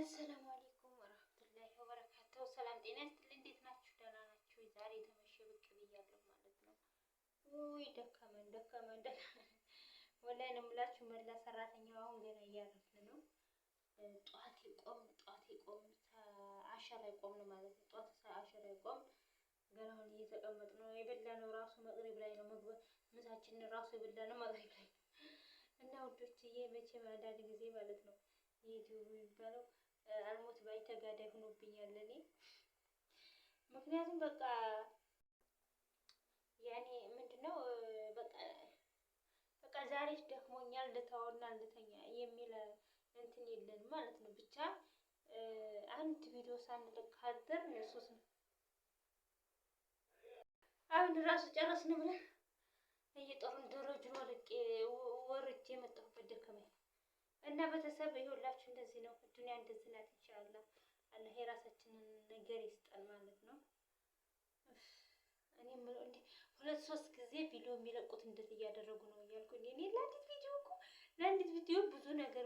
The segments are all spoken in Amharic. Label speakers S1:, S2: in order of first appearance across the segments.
S1: አሰላሙ አለይኩም ወራህመቱላሂ ወበረካቱሁ። ሰላም ጤና ይስጥልኝ። እንዴት ናችሁ? ደህና ናችሁ? ዛሬ ተመሸ ብቅ ብያለሁ ማለት ነው። ውይ ደከመን ወላሂ ነው የምላችሁ። መላ ሰራተኛው አሁን ገና እያረፍን ነው። ጠዋት የቆም አሻ ላይ ቆምን ማለት ነው። ጠዋት አሻ ላይ ቆም ገና አሁን እየተቀመጥን ነው። የበላነው ራሱ መቅሪብ ላይ ነው። ምሳችንን ራሱ የበላነው መቅሪብ ላይ ነው። እና ውዶችዬ መቼም አንዳንድ ጊዜ ማለት ነው ዩቲዩብ የሚባለው አልሞት ባይ ተጋዳይ ሆኖብኛል እኔ። ምክንያቱም በቃ ያኔ ምንድነው በቃ ዛሬ ደክሞኛል ልተውና ልተኛ የሚል እንትን የለንም ማለት ነው። ብቻ አንድ ቪዲዮ ሳንለቅ ካደርን ሶስት ነው አሁን ራሱ ጨረስን ብለን እየጠሩን ደረጃውን ወርጄ የመጣሁበት ደከመኝ እና ቤተሰብ ይኸውላችሁ እንደዚህ ነው። ዱንያ እንደዚህ ናት። ኢንሻአላህ አላህ የራሳችንን ነገር ይስጠን ማለት ነው። እኔ የምለው እንዴ 2-3 ጊዜ ቪዲዮ የሚለቁት እንደዚህ እያደረጉ ነው እያልኩኝ እኔ ለአንዲት ቪዲዮ ብዙ ነገር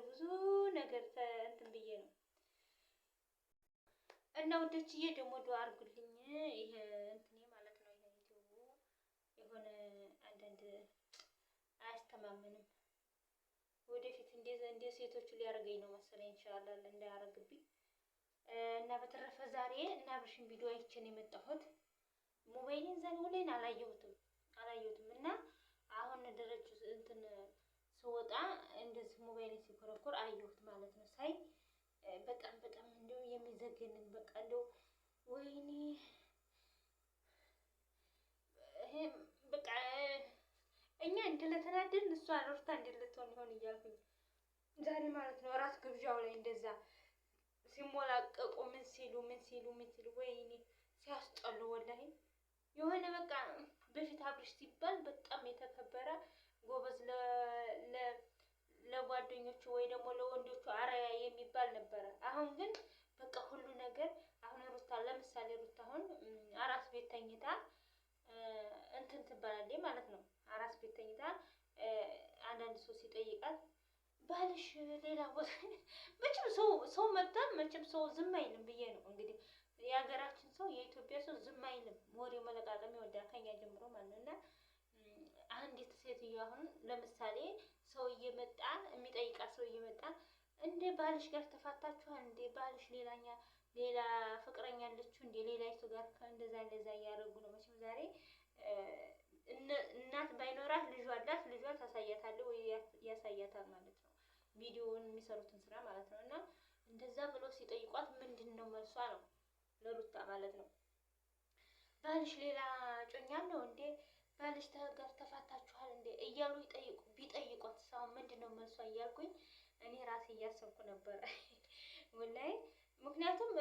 S1: እንትን ብዬ ነው እና ወደችዬ ደግሞ ዱአ አድርጉልኝ። ይሄ እንትኔ ማለት ነው ይሄ ዩቲዩብ የሆነ አንዳንድ አያስተማምንም። ወደፊት እንደ ሴቶቹ ሊያደርገኝ ነው መሰለኝ። ኢንሻአላህ እንዳያረግብኝ እና በተረፈ ዛሬ እና አብርሽን ቪዲዮ አይቼ ነው የመጣሁት። ሞባይሌን ዘንውሌን አላየሁትም እና አሁን ደረጃ እንትን ስወጣ እንደዚህ ሞባይሌን ሲኮረኮር አየሁት ማለት ነው። ሳይ በጣም እንደው የሚዘገንን በቃ እንደው ወይኔ ይሄ በቃ እኛ እንደለተናደድን እሷ ሩታ እንደልትሆን ይሆን እያልኩኝ ዛሬ ማለት ነው እራት ግብዣው ላይ እንደዛ ሲሞላቀቁ ምን ሲሉ ወይኔ ሲያስጠሉ ወላሂ። የሆነ በቃ በፊት አብርሽ ሲባል በጣም የተከበረ ጎበዝ ለጓደኞቹ ወይ ደግሞ ለወንዶቹ አርአያ የሚባል ነበረ። አሁን ግን በቃ ሁሉ ነገር አሁን ሩታ ለምሳሌ ሩታ አሁን አራስ ቤት ተኝታ እንትን ትባላለች ማለት ነው። አራስ ቤት ተኝታ አንዳንድ ሰው ሲጠይቃት ባልሽ ሌላ ቦታ መቼም ሰው መጣ መቼም ሰው ዝም አይልም ብዬ ነው እንግዲህ የሀገራችን ሰው የኢትዮጵያ ሰው ዝም አይልም። ወሬ መለቃቀም ይወዳል ከኛ ጀምሮ ማለት ነው። እና አንዲት ሴትዮ አሁን ለምሳሌ ሰው እየመጣ የሚጠይቃት ሰው እየመጣ እንደ ባልሽ ጋር ተፋታችኋል እንደ ባልሽ ሌላ ፍቅረኛ አለችው እንደ ሌላይቱ ጋር እንደዛ እያደረጉ ነው። መቼም ዛሬ እናት ባይኖራት ልጇ አላት፣ ልጇ ታሳያታለህ ወይ ያሳያታል ማለት ነው። ቪዲዮውን የሚሰሩትን ስራ ማለት ነው። እና እንደዛ ብሎ ሲጠይቋት ምንድን ነው መልሷ ነው ለሩታ ማለት ነው። ባልሽ ሌላ ጮኛ ነው እንዴ? ባልሽ ጋር ተፋታችኋል እንዴ? እያሉ ቢጠይቋት ሳው ምንድን ነው መልሷ እያልኩኝ እኔ ራሴ እያሰብኩ ነበረ ወላሂ። ምክንያቱም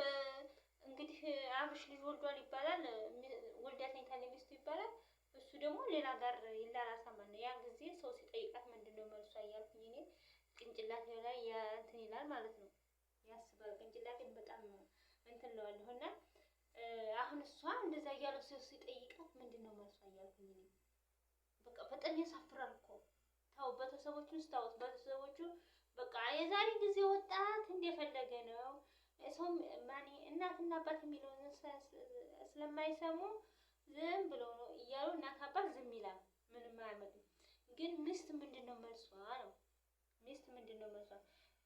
S1: እንግዲህ አብርሽ ልጅ ወልዷል ይባላል፣ ወልዳ ተኝታለች ሚስቱ ይባላል። እሱ ደግሞ ሌላ ጋር ይላላሳል ማለት ነው። ያን ጊዜ ሰው ሲጠይቃት ምንድን ነው መልሷ እያልኩኝ እኔ ቅንጭላት ላይ እንትን ይላል ማለት ነው፣ ያስባል። ቅንጭላቴን በጣም እንትን ለዋለሁ እና አሁን እሷ እንደዛ እያሉ ሰው ሲጠይቃት ምንድን ነው መልሷ እያልኩኝ እኔ በቃ በጣም ያሳፍራል እኮ። ታው ቤተሰቦቹ ስታውት ቤተሰቦቹ በቃ የዛሬ ጊዜ ወጣት እንደፈለገ ነው ሰው ማን እናትና አባት የሚለውን ስለማይሰሙ ዝም ብለው ነው እያሉ እናት አባት ዝም ይላል፣ ምንም አያመጡም። ግን ሚስት ምንድን ነው መልሷ ነው። ሚስት ምንድን ነው መልሷ?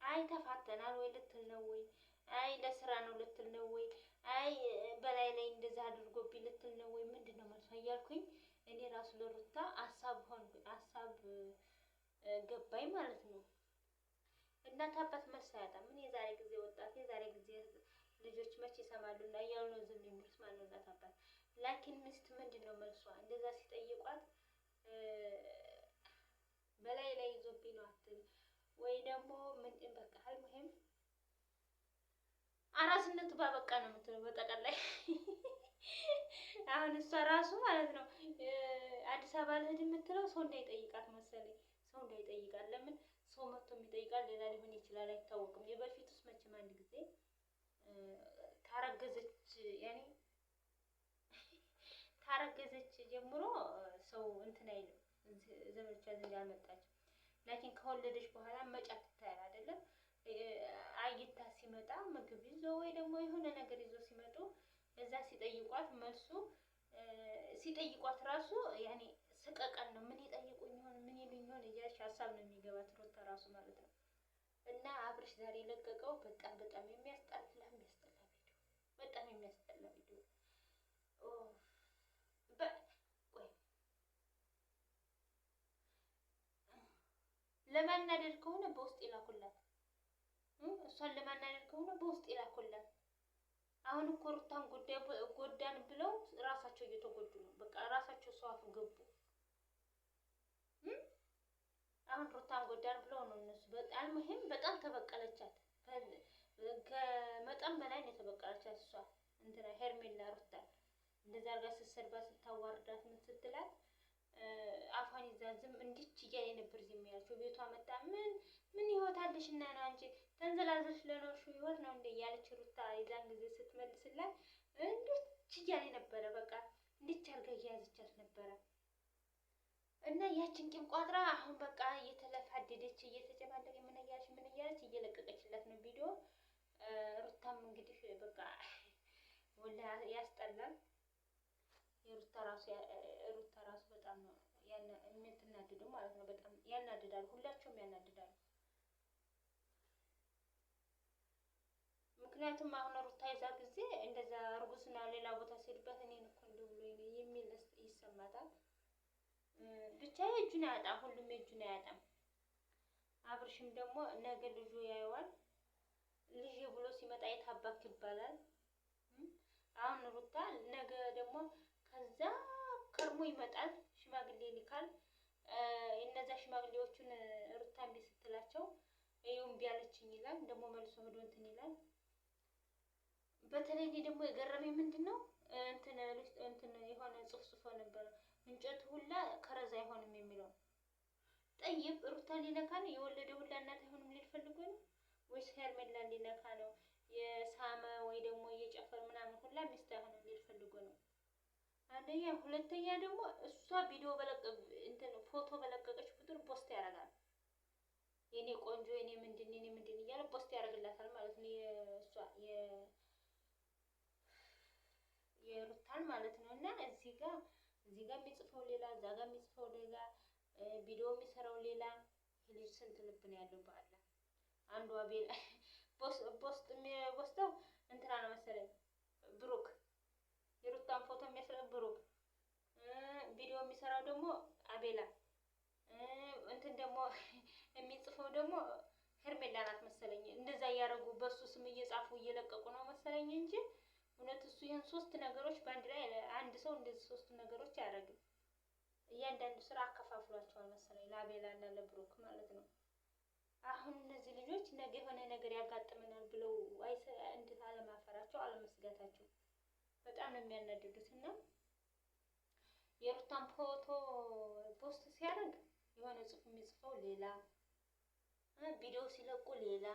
S1: አይ ተፋተናል ወይ ልትል ነው ወይ? አይ ለስራ ነው ልትል ነው ወይ? አይ በላይ ላይ እንደዛ አድርጎብኝ ልትል ነው ወይ? ምንድን ነው መልሷ እያልኩኝ እኔ ራሱ ለሩታ ሀሳብ ገባኝ ማለት ነው። እናት አባት መልስ አያጣም። ምን የዛሬ ጊዜ ወጣት የዛሬ ጊዜ ልጆች መቼ ይሰማሉ እና እያሉ ነው ዝም የሚሉት ማለት ነው እናት አባት። ላኪን ሚስት ምንድን ነው መልሷ? እንደዛ ሲጠይቋት በላይ ላይ ይዞብኝ ነው አትል ወይ ደግሞ ምን በቃ አልሙሂም አራስነቱ ባበቃ ነው የምትለው በጠቅላላ። አሁን እሷ ራሱ ማለት ነው አዲስ አበባ ልሂድ የምትለው ሰው እንዳይጠይቃት መሰለኝ። ሰው እንዳይጠይቃት ለምን ሰው መጥቶ የሚጠይቃት ሌላ ሊሆን ይችላል፣ አይታወቅም። የበፊቱስ መቼም አንድ ጊዜ ካረገዘች ጀምሮ ሰው እንትን አይልም፣ ዘመዶቿ ዘንድ አልመጣችም። ላኪን ከወለደች በኋላ መጫት ትታያል አይደለም። አይታ ሲመጣ ምግብ ይዞ ወይ ደግሞ የሆነ ነገር ይዞ ሲመጡ እዛ ሲጠይቋት መልሱ ሲጠይቋት ራሱ ያኔ ስቀቀን ነው። ምን ይጠይቁኝ ይሆን ምን ይሉኝ ይሆን እያልሽ ሀሳብ ነው የሚገባት ሩታ ራሱ ማለት ነው። እና አብርሽ ዛሬ የለቀቀው በጣም የሚያስጠላ ቪዲዮ፣ በጣም የሚያስጠላ ቪዲዮ። ለማናደድ ከሆነ በውስጥ ይላኩላት፣ እሷን ለማናደድ ከሆነ በውስጥ ይላኩላት። አሁን እኮ ሩታን ጎዳን ብለው ራሳቸው እየተጎዱ ነው። በቃ ራሳቸው ሰው አፍ ገቡ። አሁን ሩታን ጎዳን ብለው ነው እነሱ። በጣም ይሄም በጣም ተበቀለቻት፣ ከመጠን በላይ ነው የተበቀለቻት። እሷ እንትና ሄርሜላ ሩታን እንደዛ አድርጋ ስትሰድባት ስታዋርዳት ምን ስትላት አፏን ይዛ ዝም እንዲች እያለ ነበር ዝም ያለችው። ቤቷ መጣ ምን ህይወት አለሽ እና ነው አንቺ ተንዘላዘሽ ለኖርሽው ህይወት ነው እንደ ያለች ሩታ የዛን ጊዜ ስትመልስላት እንዲች እያለ ነበረ። በቃ እንዲች አድርጋ እያያዘቻት ነበረ። እና ያችን ቂም ቋጥራ አሁን በቃ እየተለፋደደች እየተጨማለቀ ምን እያለች እየለቀቀችላት ነው ቪዲዮ። ሩታም እንግዲህ በቃ ወላ ያስጠላል። የሩታ ራሱ በጣም ነው የምትናደደው ማለት ነው። በጣም ያናድዳል። ሁላቸውም ያናድዳሉ። ምክንያቱም አሁን ሩታ የዛ ጊዜ እንደዛ እርጉዝና ሌላ ቦታ ሲሄድበት እኔን እኮ እንደው ብሎ የሚል ይሰማታል። ብቻ የእጁን አያጣም፣ ሁሉም የእጁን አያጣም። አብርሽም ደግሞ ነገ ልጁ ያየዋል። ልጅ ብሎ ሲመጣ የታባክ ይባላል። አሁን ሩታ ነገ ደግሞ ከዛ ከርሞ ይመጣል፣ ሽማግሌ ይልካል። እነዛ ሽማግሌዎቹን ሩታ እምቢ ስትላቸው ይኸው እምቢ አለችኝ ይላል። ደግሞ መልሶ ሄዶ እንትን ይላል። በተለይ ደግሞ የገረመኝ ምንድን ነው እንትን የሆነ ጽፎ ነበር እንጨቱ ሁላ ከረዛ አይሆንም የሚለው። ጠይብ ሩታ ሊነካ ነው የወለደ ሁላ እናት አይሆንም ሊል ፈልጎ ነው ወይስ ሄርሜላ ሊነካ ነው? የሳመ ወይ ደግሞ እየጨፈር ምናምን ሁላ ሚስት አይሆንም ሊል ፈልጎ ነው። አንደኛ፣ ሁለተኛ ደግሞ እሷ ቪዲዮ እንትን ፎቶ በለቀቀች ቁጥር ፖስት ያደርጋል። የኔ ቆንጆ የኔ ምንድን እያለ ፖስት ያደርግላታል ማለት ነው። የእሷ የሩታን ማለት ነው። እና እዚህ ጋር የሚጽፈው ሌላ፣ እዛ ጋር የሚጽፈው ሌላ፣ ቪዲዮ የሚሰራው ሌላ። ልጅ ስንት ልብ ነው ያለው በአላ። አንዷ ቤላ ፖስት የሚወስደው እንትና ነው መሰለኝ ብሩክ፣ የሩታን ፎቶ የሚያስረው ብሩክ፣ ቪዲዮ የሚሰራው ደግሞ አቤላ፣ እንትን ደግሞ የሚጽፈው ደግሞ ሄርሜላ ናት መሰለኝ። እንደዛ እያደረጉ በሱ ስም እየጻፉ እየለቀቁ ነው መሰለኝ እንጂ እውነት እሱ ይሄን ሶስት ነገሮች በአንድ ላይ አንድ ሰው እንደዚህ ሶስት ነገሮች አያደርግም። እያንዳንዱ ስራ አከፋፍሏቸዋል መሰለኝ ለአቤላ እና ለብሩክ ማለት ነው። አሁን እነዚህ ልጆች ነገ የሆነ ነገር ያጋጥመናል ብለው እንዴት አለማፈራቸው አለመስጋታቸው በጣም ነው የሚያናድዱት። እና የሩታን ፎቶ ፖስት ሲያደርግ የሆነ ጽሑፍ የሚጽፈው ሌላ፣ ቪዲዮ ሲለቁ ሌላ፣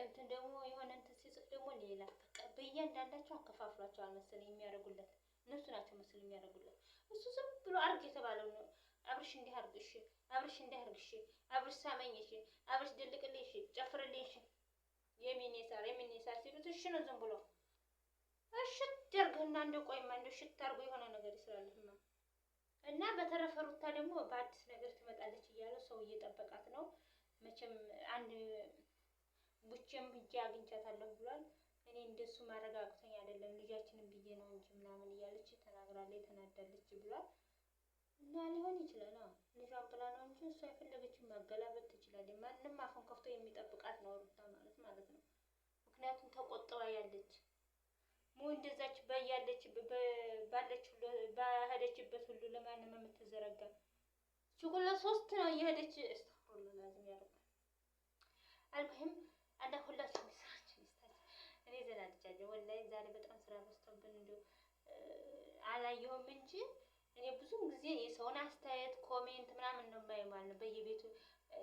S1: እንትን ደግሞ የሆነ እንትን ሲጽፍ ደግሞ ሌላ። በቃ በእያንዳንዳቸው አከፋፍሏቸዋል መሰለኝ የሚያደርጉለት እነሱ ናቸው መሰለኝ የሚያደርጉለት። እሱ ዝም ብሎ አርግ የተባለው ነው። አብርሽ እንዲህ አርግ እሺ፣ አብርሽ እንዲህ አርግ እሺ፣ አብርሽ ሳመኝ እሺ፣ አብርሽ ደልቅልኝ እሺ፣ ጨፍርልኝ እሺ፣ የሚኔሳር ሲሉት እሺ ነው ዝም ብሎ እሺ ደርግና እንደው ቆይማ እንደው ሽት አርጎ የሆነ ነገር ይስራልህማ። እና በተረፈ ሩታ ደግሞ በአዲስ ነገር ትመጣለች እያለ ሰው እየጠበቃት ነው። መቼም አንድ ቡቼም ሂጄ አግኝቻታለሁ ብሏል። እኔ እንደሱ ማረጋግጠኝ አይደለም ልጃችንን ብዬ ነው እንጂ ምናምን እያለች ተናግራለች፣ ተናዳለች ብሏል። እና ሊሆን ይችላል ልጇን ብላ ነው እንጂ እሷ የፈለገችውን ማገላበጥ ትችላለች። ማንም አፉን ከፍቶ የሚጠብቃት ነው ሩታ ማለት ነው። ምክንያቱም ተቆጥባ ያለች እንደዛች ባሄደችበት ሁሉ ለማንም የምትዘረጋ ችኩላ ሶስት ነው እየሄደች እስተፍሩላ ላዝም ያደርጋል። አልሙሂም አንዳ ሁላችሁ ሚስራችሁ እኔ ዘናልቻለሁ ወላሂ ዛሬ በጣም ስራ በዝቶብን እንደው አላየሁም እንጂ እኔ ብዙም ጊዜ የሰውን አስተያየት ኮሜንት ምናምን ነው የማየው ማለት ነው። በየቤቱ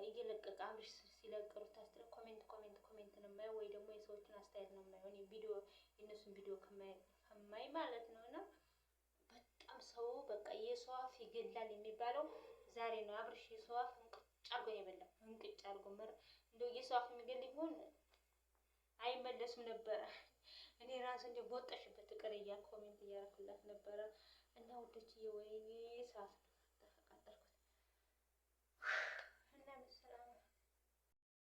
S1: እየለቀቀ አብርሽ ሲለቀሩ ታስተረ ኮሜንት ነው የማየው፣ ወይ ደግሞ የሰዎችን አስተያየት ነው የማየው። እኔ ቪዲዮ የነሱን ቪዲዮ ከማይ ማለት ነው። እና በጣም ሰው በቃ የሰው አፍ ይገላል የሚባለው ዛሬ ነው። አብርሽ የሰው አፍ እንቅጭ አድርጎ ነው የበላው። እንቅጭ አድርጎ እንደው የሰው አፍ የሚገል ቢሆን አይመለስም ነበረ። እኔ ራሱ እንደ ቦጠሽበት ቅር እያልኩ ኮሜንት እያደረኩላት ነበረ እና ውዶችዬ ወይኔ ሰዓት